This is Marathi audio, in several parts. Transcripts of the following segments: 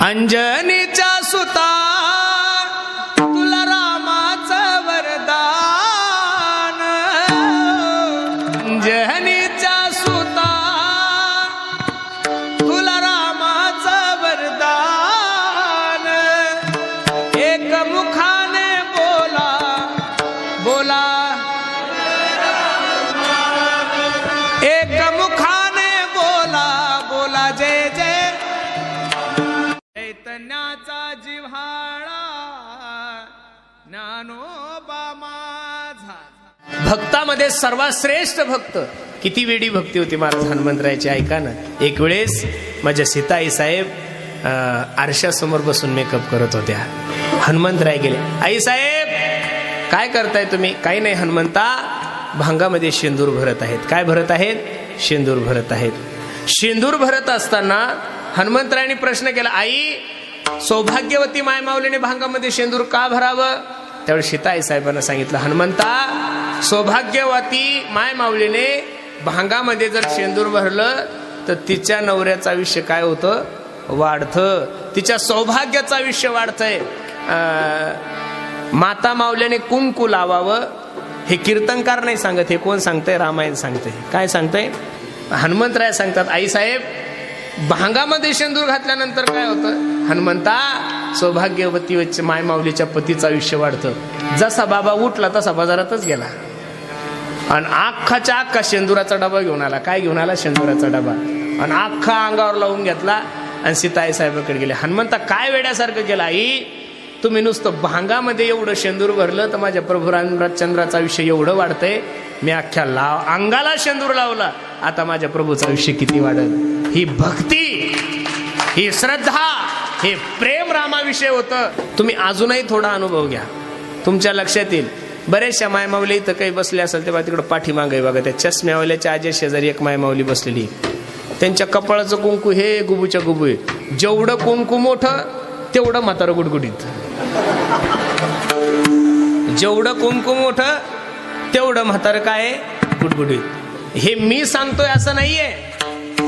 अंजनीच्या सुता तुला रामाचं वरदान, अंजनीच्या सुता तुला रामाचं वरदान, एक मुखाने बोला बोला, एक मुखाने बोला बोला जय जय चैतन्याचा जिव्हाळा ज्ञानोबा माझा. भक्तामध्ये सर्वात श्रेष्ठ भक्त. किती वेडी भक्ती होती महाराज हनुमंतरायाची, ऐका ना. एक वेळेस माझ्या सीताई साहेब आरशासमोर बसून मेकअप करत होत्या. हनुमंतराय गेले, आई साहेब काय करताय तुम्ही? काही नाही हनुमंता, भांगामध्ये शेंदूर भरत आहेत. काय भरत आहेत? शेंदूर भरत आहेत. शेंदूर भरत असताना हनुमंतरायांनी प्रश्न केला, आई सौभाग्यवती मायमाऊलीने भांगामध्ये शेंदूर का भरावं? त्यावेळी सीताई साहेबांना सांगितलं, हनुमंता सौभाग्यवती मायमाऊलीने भांगामध्ये जर शेंदूर भरलं तर तिच्या नवऱ्याचं आयुष्य काय होतं? वाढतं. तिच्या सौभाग्याचं आयुष्य वाढतंय. माता माऊलीने कुंकू लावावं हे कीर्तनकार नाही सांगत, हे कोण सांगतंय? रामायण सांगतंय. काय सांगतंय? हनुमंतराय सांगतात, आई साहेब भांगामध्ये शेंदूर घातल्यानंतर काय होतं? हनुमंता सौभाग्यवती मायमाऊलीच्या पतीचं आयुष्य वाढतं. जसा बाबा उठला तसा बाजारातच गेला आणि अख्खाच्या अख्खा शेंदुराचा डबा घेऊन आला. काय घेऊन आला? शेंदुराचा डबा. आणि अख्खा अंगावर लावून घेतला आणि सीताई साहेबाकडे गेले. हनुमंता काय वेड्यासारखं केलं? आई तुम्ही नुसतं भांगामध्ये एवढं शेंदूर भरलं तर माझ्या प्रभू रामचंद्राचं आयुष्य एवढं वाढतंय. मी अख्ख्या अंगाला शेंदूर लावला, आता माझ्या प्रभूचं आयुष्य किती वाढल. ही भक्ती, ही श्रद्धा, हे प्रेम रामाविषयी होतं. तुम्ही अजूनही थोडा अनुभव घ्या, तुमच्या लक्षात येईल. बरेचशा मायमाऊली इथं काही बसले असेल तेव्हा तिकडं पाठीमागे बघा, त्या चष्म्यावाल्याच्या आजी शेजारी एक मायमाऊली बसलेली. त्यांच्या कपाळाचं कुंकू हे गुबूच्या गुबू आहे. जेवढं कुंकू मोठं तेवढं म्हातारं गुडगुडीत. जेवढं कुंकू मोठं तेवढं म्हातारं काय? गुडगुडीत. हे मी सांगतोय असं नाहीये,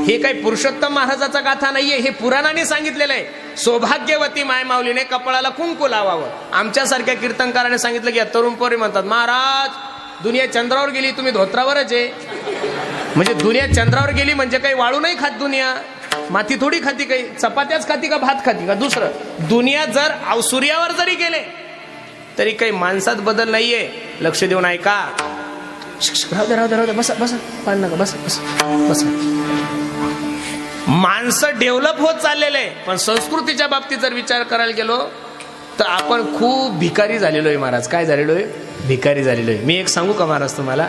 हे काही पुरुषोत्तम महाराजाचा गाथा नाहीये, हे पुराणाने सांगितलेलं आहे. सौभाग्यवती मायमाऊलीने कपाळाला कुंकू लावावं. आमच्यासारख्या कीर्तनकाराने सांगितलं की तरुण पोरी म्हणतात, महाराज दुनिया चंद्रावर गेली, तुम्ही धोत्रावरच आहे. म्हणजे दुनिया चंद्रावर गेली म्हणजे काही वाळू नाही खात दुनिया, माती थोडी खाती, काही चपात्याच खाती का भात खाती का? दुसरं, दुनिया जर सूर्यावर जरी गेले तरी काही माणसात बदल नाहीये. लक्ष देऊन ऐका. राहू दे बसा बसा, पान नका, बसा बसा बसा. माणसं डेव्हलप होत चाललेलं आहे, पण संस्कृतीच्या बाबतीत जर विचार करायला गेलो तर आपण खूप भिकारी झालेलो आहे महाराज. काय झालेलो आहे? भिकारी झालेलो आहे. मी एक सांगू का महाराज तुम्हाला,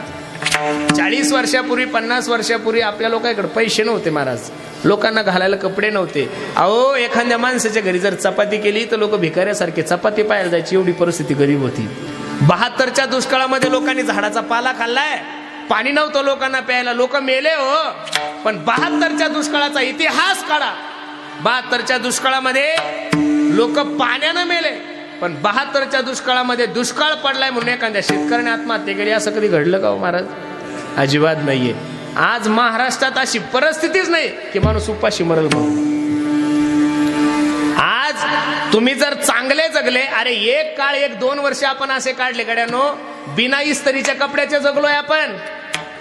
40 वर्षापूर्वी 50 वर्षापूर्वी आपल्या लोकांकडे पैसे नव्हते महाराज, लोकांना घालायला कपडे नव्हते. अहो एखाद्या माणसाच्या घरी जर चपाती केली तर लोक भिकाऱ्यासारखे चपाती पाहायला जायची, एवढी परिस्थिती गरीब होती. 72च्या दुष्काळामध्ये लोकांनी झाडाचा पाला खाल्लाय, पाणी नव्हतं लोकांना प्यायला, लोक मेले हो. पण 72च्या दुष्काळाचा इतिहास काढा. 72च्या दुष्काळामध्ये लोक पाण्यानं मेले, पण 72च्या दुष्काळामध्ये दुष्काळ पडलाय म्हणून एखाद्या शेतकऱ्याने आत्महत्या केली. असं कधी घडलं का हो महाराज? अजिबात नाहीये. आज महाराष्ट्रात अशी परिस्थितीच नाही की माणूस उपाशी मरल म्हणून. आज तुम्ही जर चांगले जगले, अरे एक काळ 1-2 वर्ष आपण असे काढले गड्यानो, बिना इस्त्रीच्या कपड्याचे जगलोय आपण.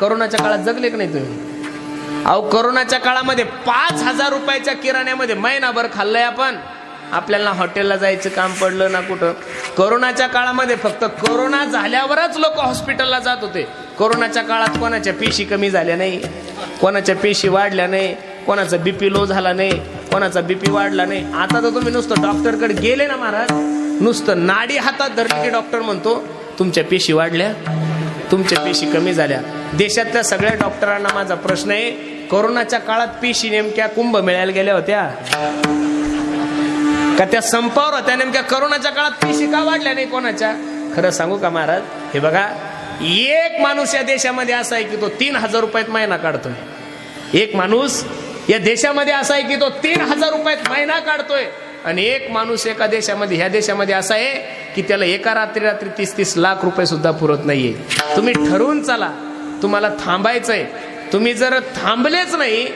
करोनाच्या काळात जगले की नाही तुम्ही? अहो करोनाच्या काळामध्ये 5,000 रुपयाच्या किराण्यामध्ये महिनाभर खाल्लंय आपण. आपल्याला हॉटेलला जायचं काम पडलं ना कुठं. करोनाच्या काळामध्ये फक्त कोरोना झाल्यावरच लोक हॉस्पिटलला जात होते. कोरोनाच्या काळात कोणाच्या पेशी कमी झाल्या नाही, कोणाच्या पेशी वाढल्या नाही, कोणाचा बीपी लो झाला नाही, कोणाचा बीपी वाढला नाही. आता तर तुम्ही नुसतं डॉक्टरकडे गेले ना महाराज, नुसतं नाडी हातात धरली की डॉक्टर म्हणतो तुमच्या पेशी वाढल्या, तुमच्या पेशी कमी झाल्या. देशातल्या सगळ्या डॉक्टरांना माझा प्रश्न आहे, कोरोनाच्या काळात पेशी नेमक्या कुंभमेळ्याला गेल्या होत्या का त्या संपावर होत्या? नेमक्या कोरोनाच्या काळात पेशी का वाढल्या नाही कोणाच्या? खरं सांगू का महाराज, हे बघा, एक माणूस या देशामध्ये असा आहे की तो 3,000 रुपयात महिना काढतोय. एक माणूस या देशामध्ये असा आहे की तो 3,000 रुपयात महिना काढतोय. आणि एक माणूस एका देशामध्ये, ह्या देशामध्ये असा आहे की त्याला एका रात्री 30-30 लाख रुपये सुद्धा पुरत नाहीये. तुम्ही ठरवून चला, तुम्हाला थांबायचंय. तुम्ही जर थांबलेच नाही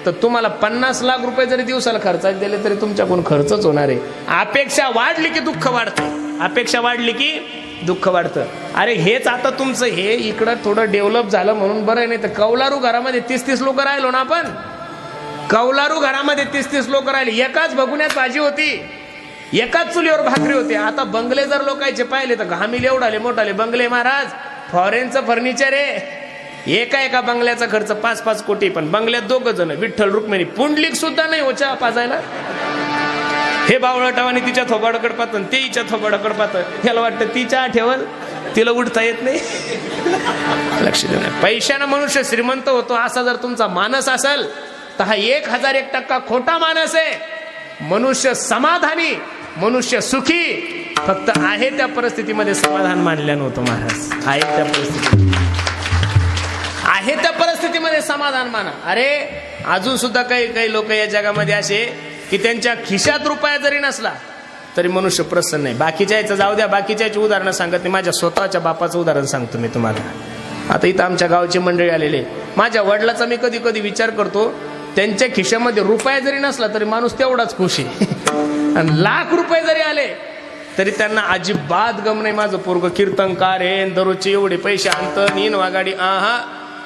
तर तुम्हाला 50 लाख रुपये जरी दिवसाला खर्चायला दिले तरी तुमच्याकडून खर्चच होणार आहे. अपेक्षा वाढली की दुःख वाढतं, अपेक्षा वाढली की दुःख वाढतं. अरे हेच आता तुमचं हे इकडं थोडं डेव्हलप झालं म्हणून बरं आहे, नाही तर कौलारू घरामध्ये 30-30 लोक राहिलो ना आपण. कौलारू घरामध्ये 30-30 लोक राहिले, एकाच भगुण्यात भाजी होती, एकाच चुलीवर भाकरी होती. आता बंगले जर लोकांचे पाहिले तर घामील एवढाले मोठाले बंगले महाराज, फॉरेनचं फर्निचर आहे. एका बंगल्याचा खर्च 5-5 कोटी, पण बंगल्यात 2 जण, विठ्ठल रुक्मिणी, पुंडलिक सुद्धा नाही चहा पाजायला. हे बावळटावानी तिच्या थोबाडाकडे पाहतं, ते हिच्या थोबाडाकडे पाहतं. त्याला वाटतं ती चहा ठेवल, तिला उठता येत नाही. लक्ष देऊ नये. पैशानं मनुष्य श्रीमंत होतो असा जर तुमचा मानस असेल तर हा 1001% खोटा मानस आहे. मनुष्य समाधानी, मनुष्य सुखी फक्त आहे त्या परिस्थितीमध्ये समाधान मानलं नव्हतं महाराज. आहे त्या परिस्थितीत, आहे त्या परिस्थितीमध्ये समाधान माना. अरे अजून सुद्धा काही लोक या जगामध्ये असे की त्यांच्या खिशात रुपया जरी नसला तरी मनुष्य प्रसन्न नाही. बाकीच्या याचं जाऊ द्या, बाकीच्या याची उदाहरणं सांगत नाही, माझ्या स्वतःच्या बापाचं उदाहरण सांगतो मी तुम्हाला. आता इथं आमच्या गावची मंडळी आलेले, माझ्या वडिलाचा मी कधी कधी विचार करतो, त्यांच्या खिशामध्ये रुपया जरी नसला तरी माणूस तेवढाच खुश आहे. आणि लाख रुपये जरी आले तरी त्यांना अजिबात गम नाही. माझं पोरग कीर्तनकार आहे, दररोजचे एवढे पैसे आणतं, नीन वागाडी.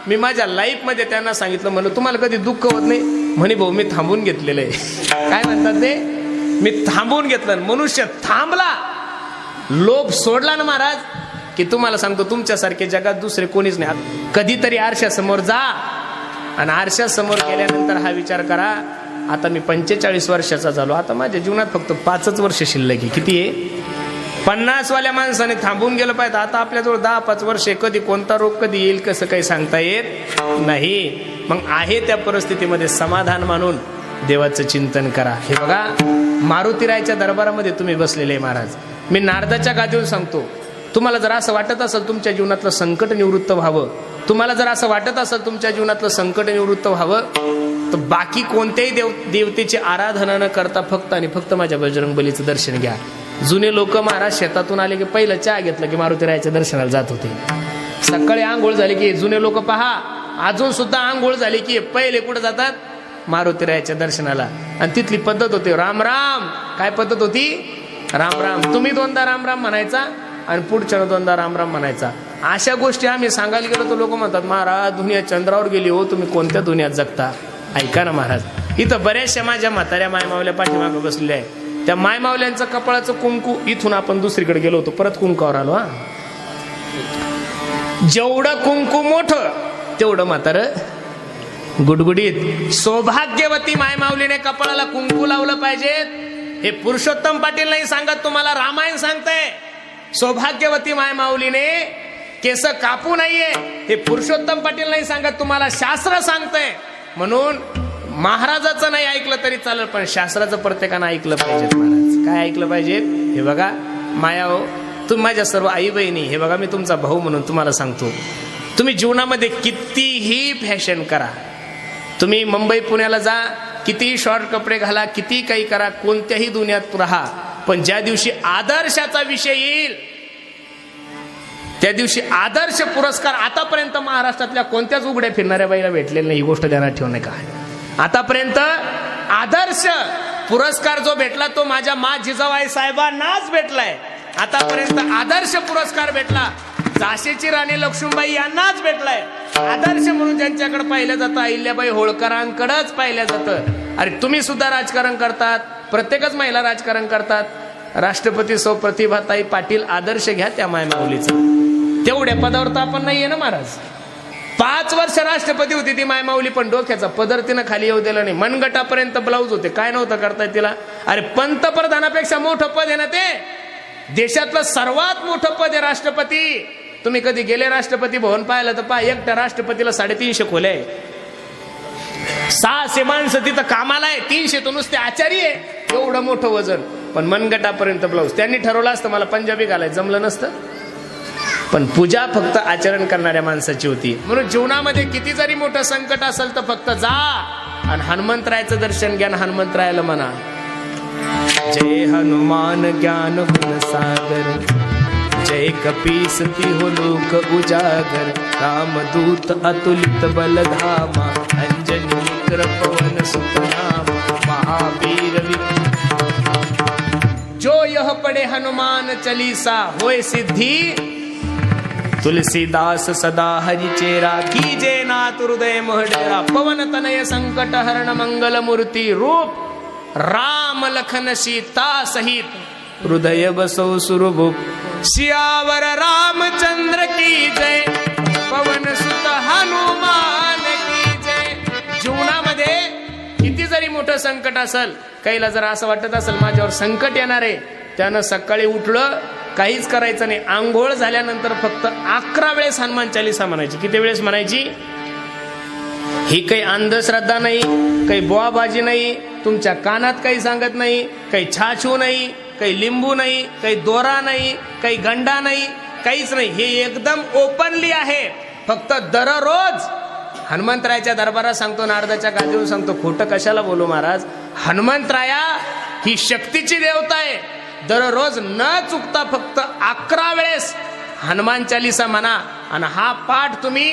मी माझ्या लाईफ मध्ये त्यांना सांगितलं, म्हणलं तुम्हाला कधी दुःख होत नाही? म्हणे भाऊ मी थांबून घेतलेलं आहे. काय म्हणतात ते? मी थांबून घेतलं. मनुष्य थांबला, लोभ सोडला ना महाराज, की तुम्हाला सांगतो तुमच्यासारखे जगात दुसरे कोणीच नाही. कधीतरी आरशासमोर जा आणि आरशासमोर गेल्यानंतर हा विचार करा, आता मी 45 वर्षाचा झालो, आता माझ्या जीवनात फक्त 5 वर्ष शिल्लक आहे. किती आहे? 50 वाल्या माणसाने थांबून गेलं पाहिजे. आता आपल्याजवळ 10-5 वर्षे, कधी कोणता रोग कधी येईल कसं काही सांगता येत नाही. मग आहे त्या परिस्थितीमध्ये समाधान मानून देवाचं चिंतन करा. हे बघा, मारुतीरायच्या दरबारामध्ये तुम्ही बसलेले महाराज. मी नारदाच्या गादीवर सांगतो, तुम्हाला जर असं वाटत असेल तुमच्या जीवनातलं संकट निवृत्त व्हावं, तुम्हाला जर असं वाटत असेल तुमच्या जीवनातलं संकट निवृत्त व्हावं, तर बाकी कोणत्याही देवतेची आराधना न करता फक्त आणि फक्त माझ्या बजरंगबलीचं दर्शन घ्या. जुने लोक महाराज शेतातून आले की पहिलं चहा घेतलं की मारुतीरायाच्या दर्शनाला जात होते. सकाळी आंघोळ झाली की जुने लोक पहा, अजून सुद्धा आंघोळ झाली की पहिले कुठे जातात? मारुतीरायाच्या दर्शनाला. आणि तिथली पद्धत होती राम राम. काय पद्धत होती? राम राम. तुम्ही 2दा राम राम म्हणायचा आणि पुढच्या 2दा राम राम म्हणायचा. अशा गोष्टी आम्ही सांगायला गेलो तर लोक म्हणतात, महाराज दुनिया चंद्रावर गेली हो, तुम्ही कोणत्या दुनियात जगता? ऐका ना महाराज, इथं बऱ्याचशा माझ्या म्हाताऱ्या मायमावल्या पाठीमागं बसलेल्या आहे. त्या मायमावल्यांचं कपाळाचं कुंकू, इथून आपण दुसरीकडे गेलो होतो, परत कुंकावर आलो. जेवढं कुंकू मोठं तेवढं म्हातारं गुडगुडीत. सौभाग्यवती मायमावलीने कपाळाला कुंकू लावलं पाहिजे. हे पुरुषोत्तम पाटील नाही सांगत, तुम्हाला रामायण सांगतंय. सौभाग्यवती मायमाऊलीने केस कापू नाहीये, हे पुरुषोत्तम पाटील नाही सांगत, तुम्हाला शास्त्र सांगतंय. म्हणून महाराजाचं नाही ऐकलं तरी चालेल, पण शास्त्राचं प्रत्येकानं ऐकलं पाहिजे. महाराज काय ऐकलं पाहिजे? हे बघा माया हो, तुम्ही माझ्या सर्व आई बहिणी, हे बघा मी तुमचा भाऊ म्हणून तुम्हाला सांगतो, तुम्ही जीवनामध्ये कितीही फॅशन करा, तुम्ही मुंबई पुण्याला जा, कितीही शॉर्ट कपडे घाला, किती काही करा, कोणत्याही दुनियात राहा, पण ज्या दिवशी आदर्शाचा विषय येईल त्या दिवशी आदर्श पुरस्कार आतापर्यंत महाराष्ट्रातल्या कोणत्याच उघड्या फिरणाऱ्या बाईला भेटलेला नाही. ही गोष्ट ध्यानात ठेवणे का आतापर्यंत आदर्श पुरस्कार जो भेटला तो माझ्या मा जिजाबाई साहेबांनाच भेटलाय. आतापर्यंत आदर्श पुरस्कार भेटला झाशीची राणी लक्ष्मीबाई यांनाच भेटलाय. आदर्श म्हणून ज्यांच्याकडे पाहिलं जातं अहिल्याबाई होळकरांकडेच पाहिलं जातं. अरे तुम्ही सुद्धा राजकारण करतात, प्रत्येकच महिला राजकारण करतात. राष्ट्रपती सौ प्रतिभाताई पाटील आदर्श घ्या त्या मायमाऊलीचा. तेवढ्या पदावर तर आपण नाहीये ना महाराज. 5 वर्ष राष्ट्रपती होती ती मायमाऊली, पण डोक्याचा पदर तिनं खाली येऊ दिला नाही. मनगटापर्यंत ब्लाऊज होते, काय नव्हतं करताय तिला. अरे पंतप्रधानापेक्षा मोठं पद आहे ना ते, देशातलं सर्वात मोठं पद आहे राष्ट्रपती. तुम्ही कधी गेले राष्ट्रपती भवन पाहिलं तर पहा, एकट्या राष्ट्रपतीला 350 खोल्या आहे, 600 माणसं तिथं कामाला आहे, 300 तो नुसते आचारी आहे. एवढं मोठं वजन, पण मनगटापर्यंत ब्लाऊज. त्यांनी ठरवलं असतं मला पंजाबी घालायचं, जमलं नसतं. पण पूजा फक्त आचरण करणाऱ्या माणसाची होती. म्हणून जीवनामध्ये किती जरी मोठं संकट असेल तर फक्त जा आणि हनुमंतरायाचं दर्शन घ्या, हनुमंतरायाला म्हणा जय हनुमान ज्ञान गुण सागर, जय कपीसती हो लोक उजागर, रामदूत अतुलित बलधामा, अंजनी वज्र पवन सुत नाम महावीर जो यह पढ़े हनुमान चालीसा होय सिद्धि तुलसीदास सदा हरि चेरा कीजे नाथ हृदय मोह डेरा पवन तनय संकट हरण मंगल मूर्ति रूप राम लखन सीता सहित हृदय बसो सुरभूप सियावर रामचंद्र की जय पवन सुत हनुमान की जय। जीवनामध्ये किती जरी मोठं संकट असेल, काहीला जर असं वाटत असेल माझ्यावर संकट येणार आहे, त्यानं सकाळी उठलं काहीच करायचं नाही, आंघोळ झाल्यानंतर फक्त 11 वेळेस हनुमान चालीसा म्हणायची. किती वेळेस म्हणायची? ही काही अंधश्रद्धा नाही, काही बोवाबाजी नाही, तुमच्या कानात काही सांगत नाही, काही छाछू नाही, काही लिंबू नाही, काही दोरा नाही, काही गंडा नाही, काहीच नाही. हे एकदम ओपनली आहे. फक्त दररोज हनुमंतरायाच्या दरबारात सांगतो, नारदाच्या गादीवर सांगतो, खोटं कशाला बोलू महाराज. हनुमंतराया ही शक्तीची देवता आहे. दररोज न चुकता फक्त 11 वेळेस हनुमान चालीसा म्हणा आणि हा पाठ तुम्ही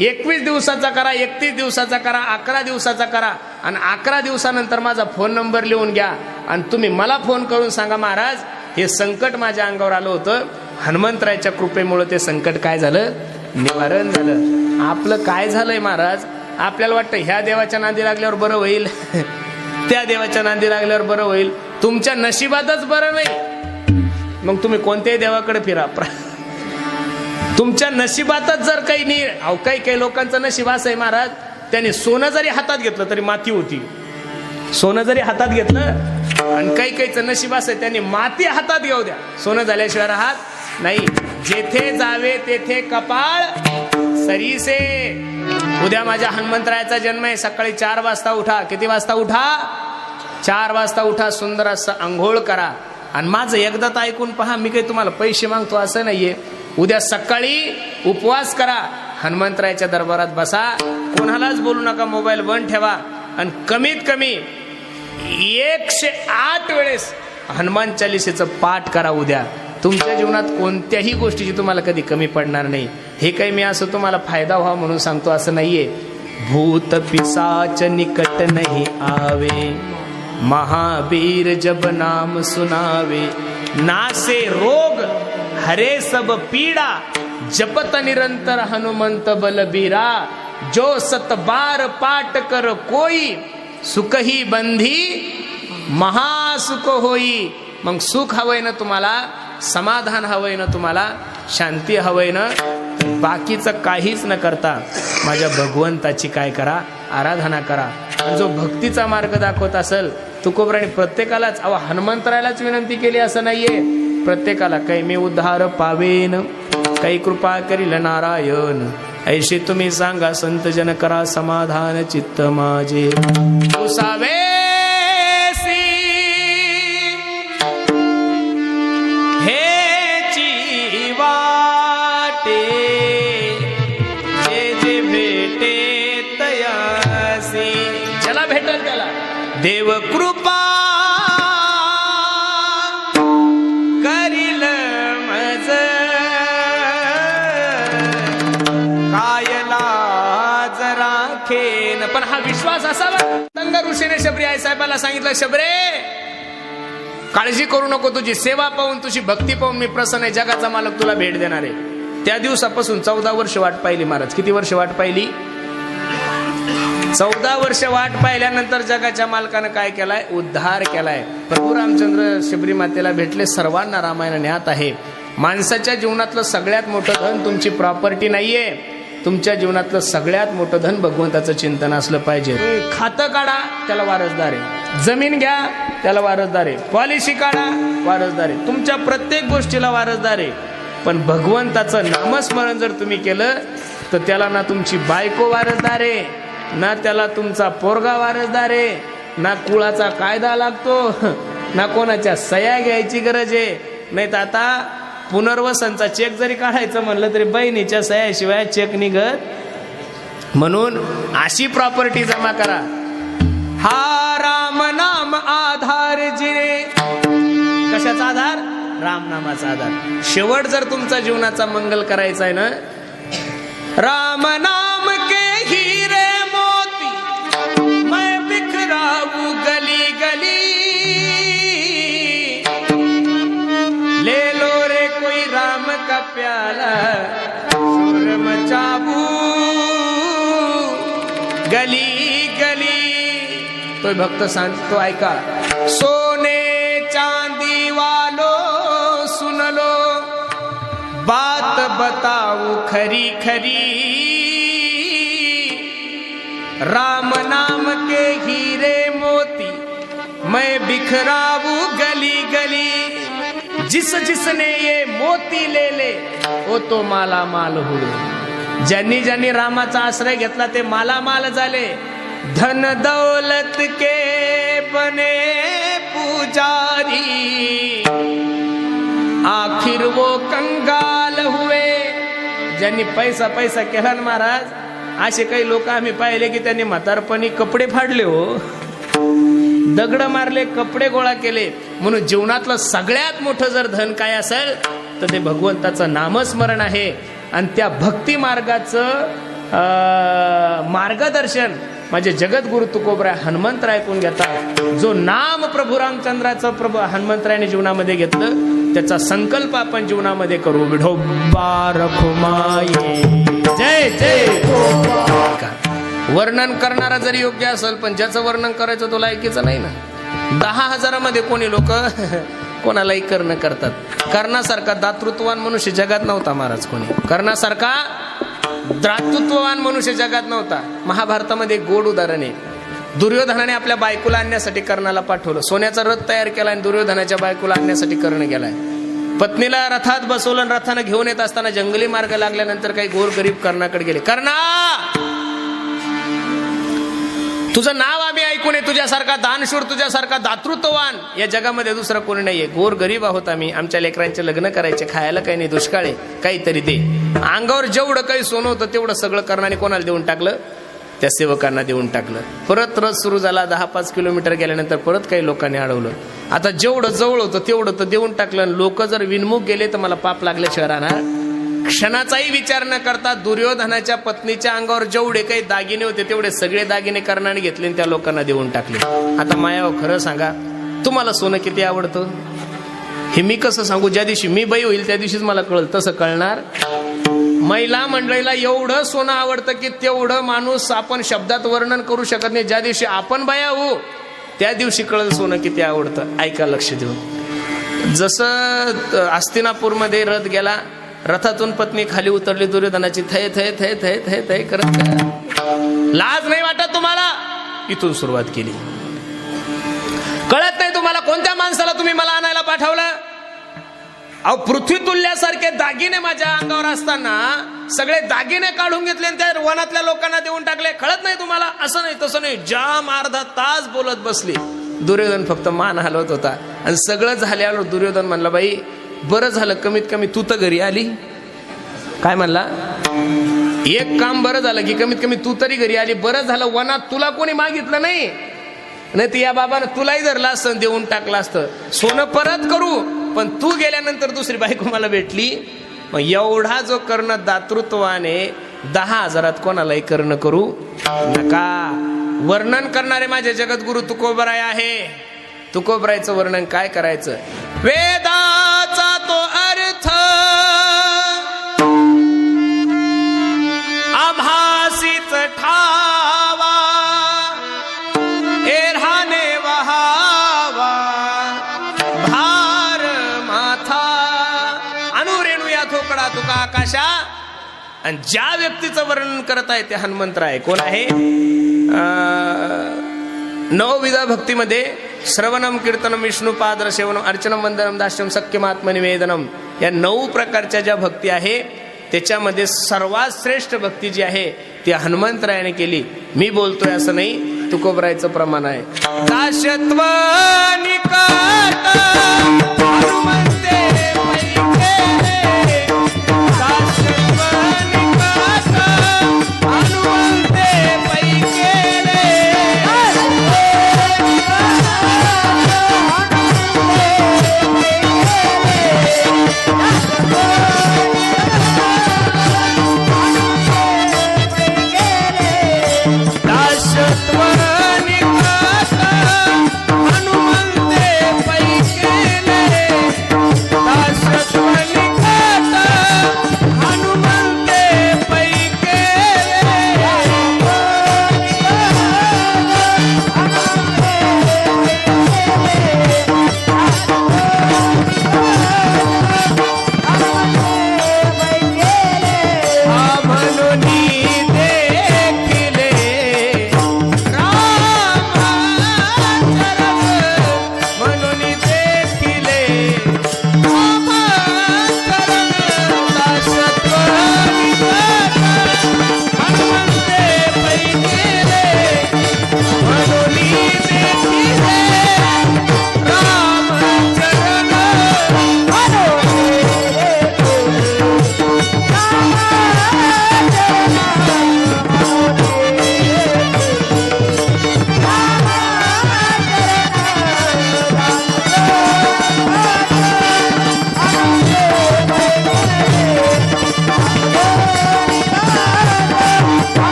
21 दिवसाचा करा, 31 दिवसाचा करा, 11 दिवसाचा करा आणि 11 दिवसानंतर माझा फोन नंबर लिहून घ्या आणि तुम्ही मला फोन करून सांगा, महाराज हे संकट माझ्या अंगावर आलं होतं, हनुमंतरायाच्या कृपेमुळे ते संकट काय झालं, निवारण झालं. आपलं काय झालंय महाराज, आपल्याला वाटतं ह्या देवाच्या नांदी लागल्यावर बरं होईल, त्या देवाच्या नांदी लागल्यावर बरं होईल. तुमच्या नशिबातच बरं नाही, मग तुम्ही कोणत्याही देवाकडे फिरा. तुमच्या नशिबातच जर काही नाही. अहो काही लोकांचं नशीब असं आहे महाराज, त्यांनी सोनं जरी हातात घेतलं तरी माती होती. सोनं जरी हातात घेतलं आणि काहीचं नशीब असं आहे, त्यांनी माती हातात घेऊ द्या, सोनं झाल्याशिवाय राहत नाही. जेथे जावे तेथे कपाळ सरीसे. उद्या माझ्या हनुमंतरायाचा जन्म आहे, सकाळी 4 वाजता उठा. किती वाजता उठा? 4 वाजता उठा, सुंदर असं आंघोळ करा आणि माझं एकदा तर ऐकून पहा, मी काही तुम्हाला पैसे मागतो असं नाहीये. उद्या सकाळी उपवास करा, हनुमंतरायाच्या दरबारात बसा, कोणालाच बोलू नका, मोबाईल बंद ठेवा आणि कमीत कमी 108 वेळेस हनुमान चालीसेचं पाठ करा. उद्या तुमच्या जीवनात कोणत्याही गोष्टीची तुम्हाला कधी कमी पडणार नाही. हे काही मी असं तुम्हाला फायदा व्हावा म्हणून सांगतो असं नाहीये. भूत पिशाच निकट नहीं आवे, महावीर जब नाम सुनावे, नासे रोग हरे सब पीड़ा, जपत निरंतर हनुमंत बलबीरा, जो 7 बार पाठ कर कोई, सुख ही बंधी महासुख होई. मग सुख हवंय ना तुम्हाला, समाधान हवंय ना तुम्हाला, शांती हवंय ना, बाकीचं काहीच न करता माझ्या भगवंताची काय करा, आराधना करा. आणि जो भक्तीचा मार्ग दाखवत असेल, तुकोबराने प्रत्येकालाच, अहो हनुमंतरायालाच विनंती केली असं नाहीये, प्रत्येकाला काही मी उद्धार पावेन, काही कृपा करील नारायण, ऐशी तुम्ही सांगा संत जन करा समाधान चित्त माझे. उसावेसी हेची वाटे, जे जे भेटे तयासी. ज्याला भेटल त्याला देव कृपा करील मज, कायला जरा खेन. पण हा विश्वास असावा. तंग ऋषीने शबरी आई साहेबाला सांगितलं, शबरे काळजी करू नको, तुझी सेवा पाहून, तुझी भक्ती पाहून मी प्रसन्न आहे, जगाचा मालक तुला भेट देणार आहे. त्या दिवसापासून 14 वर्ष वाट पाहिली महाराज. किती वर्ष वाट पाहिली? 14 वर्ष वाट पाहिल्यानंतर जगाच्या मालकानं काय केलाय? उद्धार केलाय. प्रभू रामचंद्र शबरी मातेला भेटले. सर्वांना रामायण ज्ञात आहे. माणसाच्या जीवनातलं सगळ्यात मोठं धन तुमची प्रॉपर्टी नाहीये, तुमच्या जीवनातलं सगळ्यात मोठं धन भगवंताचं चिंतन असलं पाहिजे. खातं काढा, त्याला वारसदार आहे. जमीन घ्या, त्याला वारसदार आहे. पॉलिसी काढा, वारसदार आहे. तुमच्या प्रत्येक गोष्टीला वारसदार आहे. पण भगवंताचं नामस्मरण जर तुम्ही केलं तर त्याला ना तुमची बायको वारसदार आहे, ना त्याला तुमचा पोरगा वारसदार आहे, ना कुळाचा कायदा लागतो, ना कोणाच्या सह्या घ्यायची गरज आहे. नाही तर आता पुनर्वसनचा चेक जरी काढायचं म्हणलं तरी बहिणीच्या सह्याशिवाय चेक निघत. म्हणून अशी प्रॉपर्टी जमा करा. हा राम नाम आधार जिरे. कशाचा आधार? राम नामाचा आधार. शेवट जर तुमचा जीवनाचा मंगल करायचा आहे ना, राम नाम के हिरे मोती प्याला शोर मचाबू गली गली। तो भक्त सांगतो ऐका, सोने चांदी वालो सुन लो, बात बताऊ खरी खरी, राम नाम के हीरे मोती मैं बिखराऊ गली गली। जिस जिसने ये मोती ले ले वो तो माला माल हुए। ज्यांनी ज्यांनी रामाचा आश्रय घेतला ते मालामाल झाले। धन दौलत के बने पुजारी, आखिर वो कंगाल हुए। ज्यांनी पैसा पैसा केला ना महाराज, असे काही लोक आम्ही पाहिले की त्यांनी म्हातारपणी कपडे फाडले हो, दगड मारले, कपडे गोळा केले। म्हणून जीवनातलं सगळ्यात मोठं जर धन काय असेल तर ते भगवंताचं नामस्मरण आहे। आणि त्या भक्ती मार्गाचं मार्गदर्शन माझे जगद्गुरु तुकोबराय हनुमंतराय ऐकून घेतात। जो नाम प्रभू रामचंद्राचं प्रभू हनुमंतरायने जीवनामध्ये घेतलं त्याचा संकल्प आपण जीवनामध्ये करू। विठोबा रखुमाई जय जय। वर्णन करणारा जरी योग्य असेल पण ज्याचं वर्णन करायचं तो लायकीचं नाही ना। 10,000 कोणी लोक कोणालाही करणं करतात। कर्णासारखा दातृत्ववान मनुष्य जगात नव्हता महाराज, कोणी कर्णासारखा दातृत्ववान मनुष्य जगात नव्हता। महाभारतामध्ये गोड उदाहरण आहे, दुर्योधनाने आपल्या बायकोला आणण्यासाठी कर्णाला पाठवलं, सोन्याचा रथ तयार केला आणि दुर्योधनाच्या बायकोला आणण्यासाठी कर्ण गेलाय। पत्नीला रथात बसवलं, रथानं घेऊन येत असताना जंगली मार्ग लागल्यानंतर काही गोर गरीब कर्णाकडे गेले, कर्णा तुझं नाव आम्ही ऐकून आहे, तुझ्यासारखा दानशूर, तुझ्यासारखा दातृत्ववान या जगामध्ये दुसरा कोणी नाहीये। गोर गरीब आहोत आम्ही, आमच्या लेकरांचे लग्न करायचे, खायला काही नाही, दुष्काळ आहे, काहीतरी दे। अंगावर जेवढं काही सोनं होतं तेवढं सगळं कर्णाने कोणाला देऊन टाकलं? त्या सेवकांना देऊन टाकलं। परत रथ सुरू झाला, 10-5 किलोमीटर गेल्यानंतर परत काही लोकांनी अडवलं। आता जेवढं जवळ होतं तेवढं तर देऊन टाकलं। लोक जर विनमुख गेले तर मला पाप लागल्याशिवाय राहणार। क्षणाचाही विचार न करता दुर्योधनाच्या पत्नीच्या अंगावर जेवढे काही दागिने होते तेवढे सगळे दागिने कर्णाने घेतले आणि त्या लोकांना देऊन टाकले। आता माया खरं सांगा, तुम्हाला सोनं किती आवडतं हे मी कसं सांगू? ज्या दिवशी मी बाई होईल त्या दिवशीच मला कळलं, तसं कळणार? महिला मंडळीला एवढं सोनं आवडतं की तेवढं माणूस आपण शब्दात वर्णन करू शकत नाही। ज्या दिवशी आपण बाया हो त्या दिवशी कळलं सोनं किती आवडतं। ऐका लक्ष देऊन। जसं हस्तिनापूरमध्ये रथ गेला, रथातून पत्नी खाली उतरली दुर्योधनाची, थय थय थय थय थय थय करत, लाज नाही वाटत तुम्हाला? इथून सुरुवात केली। कळत नाही तुम्हाला कोणत्या माणसाला तुम्ही मला आणायला पाठवलं? अहो पृथ्वी तुल्ल्यासारखे दागिने माझ्या अंगावर असताना सगळे दागिने काढून घेतले आणि त्या वनातल्या लोकांना देऊन टाकले। कळत नाही तुम्हाला? असं नाही तसं नाही, जाम अर्धा तास बोलत बसली। दुर्योधन फक्त मान हलवत होता। आणि सगळं झाल्यावर दुर्योधन म्हणला, बाई बरं झालं कमीत कमी तू तर घरी आली। काय म्हणला? एक काम बरं झालं की कमीत कमी तू तरी घरी आली। बरं झालं वनात तुला कोणी मागितलं नाही, नाही तर या बाबानं तुलाही धरला असतं, देऊन टाकलं असतं। सोनं परत करू पण तू गेल्यानंतर दुसरी बायको मला भेटली। मग एवढा जो कर्ण दातृत्वाने 10,000 कोणालाही कर्ण करू नका। वर्णन करणारे माझे जगद्गुरु तुकोबराय आहे। तुकोबरायचं वर्णन काय करायचं? वेदाचा तो अर्थ आभासीच ठावा, एरहाने वहावा भार माथा, अनुरेणू या थोकडा तुका आकाशा। आणि ज्या व्यक्तीचं वर्णन करत आहे ते हनुमंतराय कोण आहे? 9 भक्तीमध्ये श्रवणम कीर्तनम विष्णुपाद सेवनम अर्चनम वंदनम दास्यम सख्यमात्मनिवेदनम या 9 प्रकारच्या ज्या भक्ती आहे त्याच्यामध्ये सर्वात श्रेष्ठ भक्ती जी आहे ती हनुमंतरायाने केली। मी बोलतोय असं नाही, तुकोबरायचं प्रमाण आहे। दास्यत्व निकट हनुमंते पैके, दास्यत्व निकट हनुमंते पैके। हनुमंते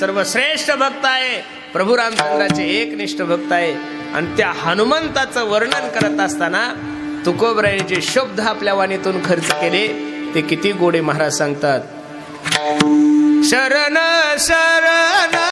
सर्वश्रेष्ठ भक्त आहे, प्रभू रामचंद्राचे एकनिष्ठ भक्त आहे. आणि त्या हनुमंताचं वर्णन करत असताना तुकोबरायांचे शब्द आपल्या वाणीतून खर्च केले, ते किती गोडे महाराज सांगतात. शरण शरण